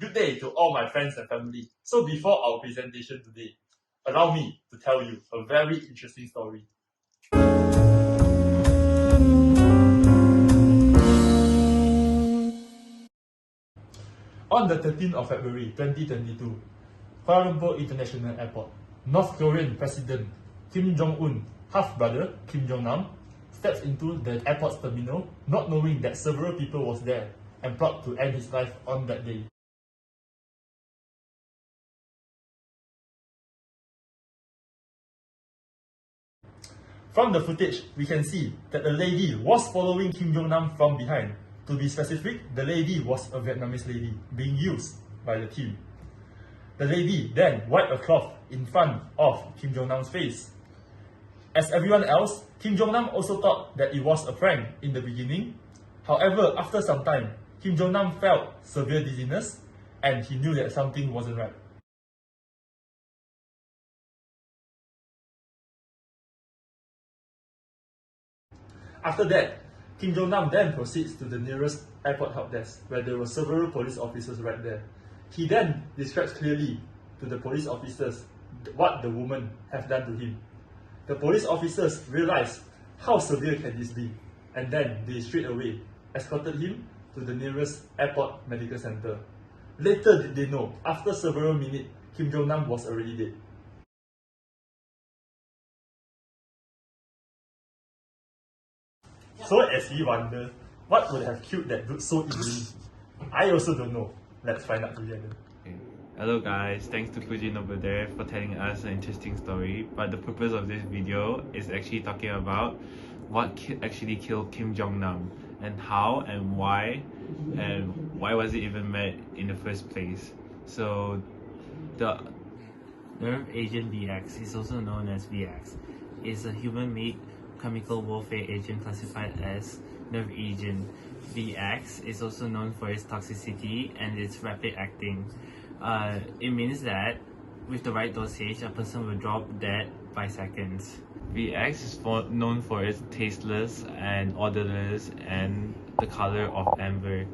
Good day to all my friends and family. So before our presentation today, allow me to tell you a very interesting story. On the 13th of February 2022, Kuala Lumpur International Airport, North Korean President Kim Jong-un, half-brother Kim Jong-nam, steps into the airport's terminal not knowing that several people was there and plot to end his life on that day. From the footage, we can see that the lady was following Kim Jong-nam from behind. To be specific, the lady was a Vietnamese lady being used by the team. The lady then wiped a cloth in front of Kim Jong-nam's face. As everyone else, Kim Jong-nam also thought that it was a prank in the beginning. However, after some time, Kim Jong-nam felt severe dizziness and he knew that something wasn't right. After that, Kim Jong-nam then proceeds to the nearest airport help desk where there were several police officers right there. He then describes clearly to the police officers what the woman have done to him. The police officers realized how severe can this be, and then they straight away escorted him to the nearest airport medical center. Later did they know, after several minutes, Kim Jong-nam was already dead. So as we wonder, what would have killed that dude so easily? I also don't know. Let's find out together. Hello guys, thanks to Fu Jin over there for telling us an interesting story. But the purpose of this video is actually talking about what actually killed Kim Jong-nam and how and why was it even made in the first place. So the nerve agent VX is also known as VX. It's a human-made chemical warfare agent classified as nerve agent. VX is also known for its toxicity and its rapid acting. It means that with the right dosage, a person will drop dead by seconds. VX is known for its tasteless and odorless and the color of amber.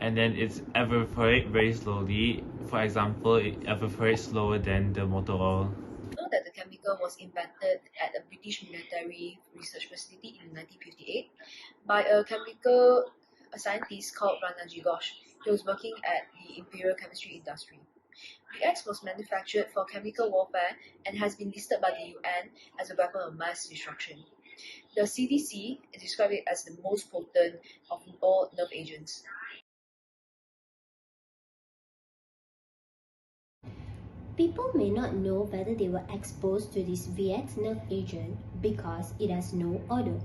And then it evaporates very slowly. For example, it evaporates slower than the motor oil. Know that the chemical was invented at a British military research facility in 1958 by a scientist called Ranajit Ghosh. He was working at the Imperial Chemistry Industry. VX was manufactured for chemical warfare and has been listed by the UN as a weapon of mass destruction. The CDC described it as the most potent of all nerve agents. People may not know whether they were exposed to this VX nerve agent because it has no odor.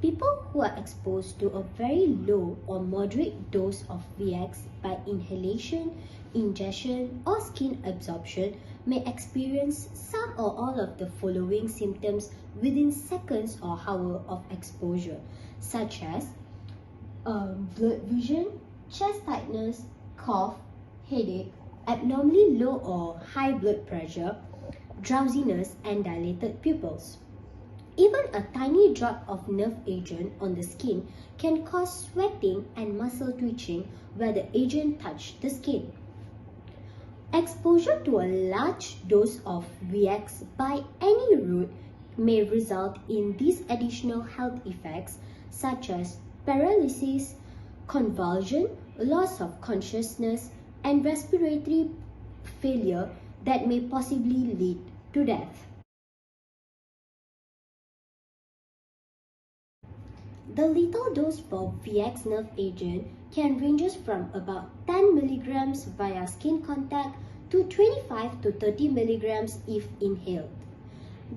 People who are exposed to a very low or moderate dose of VX by inhalation, ingestion, or skin absorption may experience some or all of the following symptoms within seconds or hours of exposure, such as blurred vision, chest tightness, cough, headache, abnormally low or high blood pressure, drowsiness, and dilated pupils. Even a tiny drop of nerve agent on the skin can cause sweating and muscle twitching where the agent touched the skin. Exposure to a large dose of VX by any route may result in these additional health effects such as paralysis, convulsion, loss of consciousness, and respiratory failure that may possibly lead to death. The lethal dose for VX nerve agent can range from about 10 mg via skin contact to 25 to 30 mg if inhaled.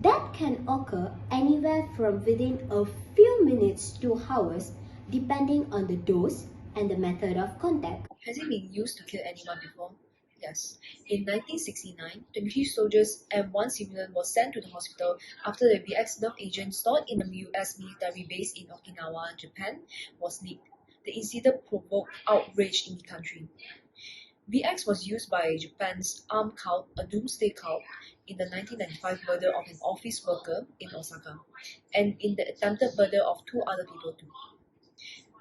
That can occur anywhere from within a few minutes to hours depending on the dose and the method of contact. Has it been used to kill anyone before? Yes. In 1969, 23 soldiers and 1 civilian was sent to the hospital after the VX nerve agent stored in a US military base in Okinawa, Japan, was leaked. The incident provoked outrage in the country. VX was used by Japan's armed cult, a doomsday cult, in the 1995 murder of an office worker in Osaka, and in the attempted murder of 2 other people too.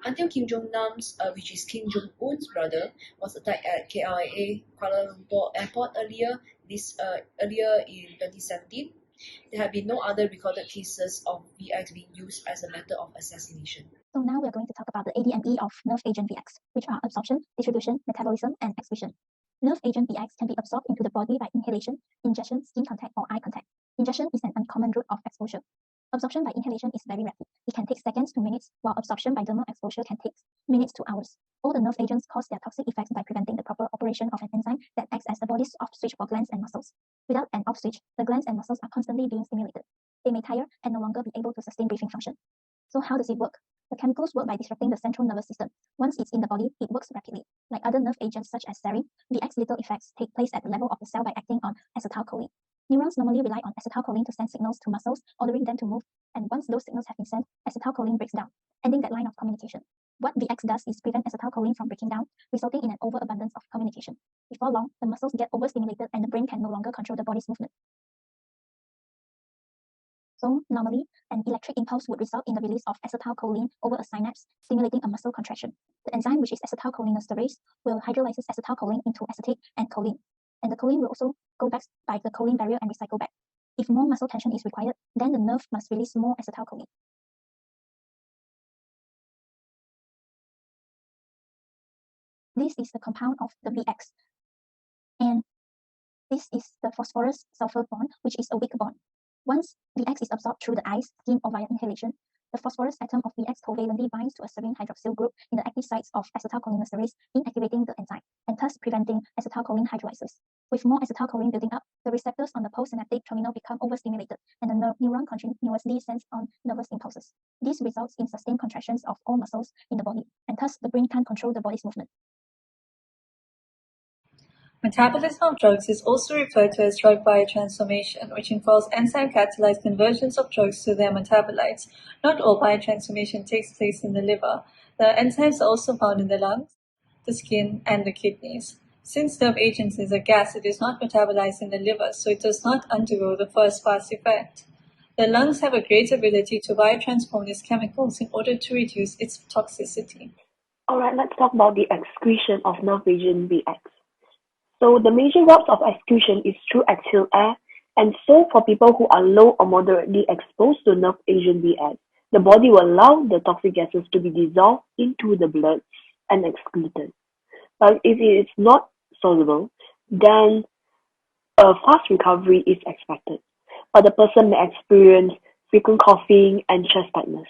until Kim Jong-nam's, which is Kim Jong-un's brother, was attacked at KLIA Kuala Lumpur Airport earlier in 2017. There have been no other recorded cases of VX being used as a method of assassination. So now we're going to talk about the ADME of nerve agent VX, which are absorption, distribution, metabolism, and excretion. Nerve agent VX can be absorbed into the body by inhalation, ingestion, skin contact, or eye contact. Ingestion is an uncommon route of exposure. Absorption by inhalation is very rapid. It can take seconds to minutes, while absorption by dermal exposure can take minutes to hours. All the nerve agents cause their toxic effects by preventing the proper operation of an enzyme that acts as the body's off switch for glands and muscles. Without an off switch, the glands and muscles are constantly being stimulated. They may tire and no longer be able to sustain breathing function. So how does it work? The chemicals work by disrupting the central nervous system. Once it's in the body, it works rapidly. Like other nerve agents such as serine, VX little effects take place at the level of the cell by acting on acetylcholine. Neurons normally rely on acetylcholine to send signals to muscles, ordering them to move, and once those signals have been sent, acetylcholine breaks down, ending that line of communication. What VX does is prevent acetylcholine from breaking down, resulting in an overabundance of communication. Before long, the muscles get overstimulated and the brain can no longer control the body's movement. So normally, an electric impulse would result in the release of acetylcholine over a synapse, stimulating a muscle contraction. The enzyme, which is acetylcholinesterase, will hydrolyze acetylcholine into acetate and choline. And the choline will also go back by the choline barrier and recycle back. If more muscle tension is required, then the nerve must release more acetylcholine. This is the compound of the VX. And this is the phosphorus-sulfur bond, which is a weak bond. Once VX is absorbed through the eyes, skin, or via inhalation, the phosphorus atom of VX covalently binds to a serine hydroxyl group in the active sites of acetylcholinesterase, inactivating the enzyme, and thus preventing acetylcholine hydrolysis. With more acetylcholine building up, the receptors on the postsynaptic terminal become overstimulated, and the neuron continuously sends on nervous impulses. This results in sustained contractions of all muscles in the body, and thus the brain can't control the body's movement. Metabolism of drugs is also referred to as drug biotransformation, which involves enzyme-catalyzed conversions of drugs to their metabolites. Not all biotransformation takes place in the liver. The enzymes are also found in the lungs, the skin, and the kidneys. Since nerve agents is a gas, it is not metabolized in the liver, so it does not undergo the first-pass effect. The lungs have a great ability to biotransform these chemicals in order to reduce its toxicity. Alright, let's talk about the excretion of nerve agent VX. So the major routes of excretion is through exhaled air, and so for people who are low or moderately exposed to nerve agent VX, the body will allow the toxic gases to be dissolved into the blood and excreted. But if it is not soluble, then a fast recovery is expected, but the person may experience frequent coughing and chest tightness.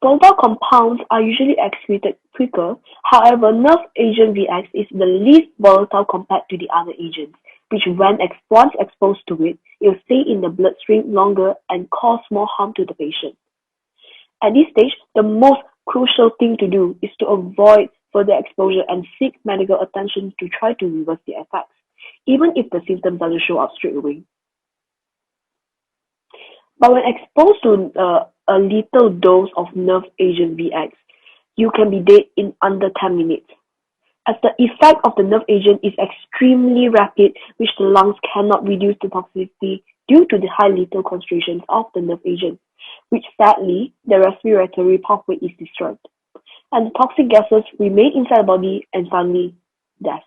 Volatile compounds are usually excreted quicker. However, nerve agent VX is the least volatile compared to the other agents, which once exposed to it, it will stay in the bloodstream longer and cause more harm to the patient. At this stage, the most crucial thing to do is to avoid further exposure and seek medical attention to try to reverse the effects, even if the symptoms doesn't show up straight away. But when exposed to a lethal dose of nerve agent VX, you can be dead in under 10 minutes. As the effect of the nerve agent is extremely rapid, which the lungs cannot reduce the toxicity due to the high lethal concentrations of the nerve agent, which sadly, the respiratory pathway is destroyed. And the toxic gases remain inside the body and finally, death.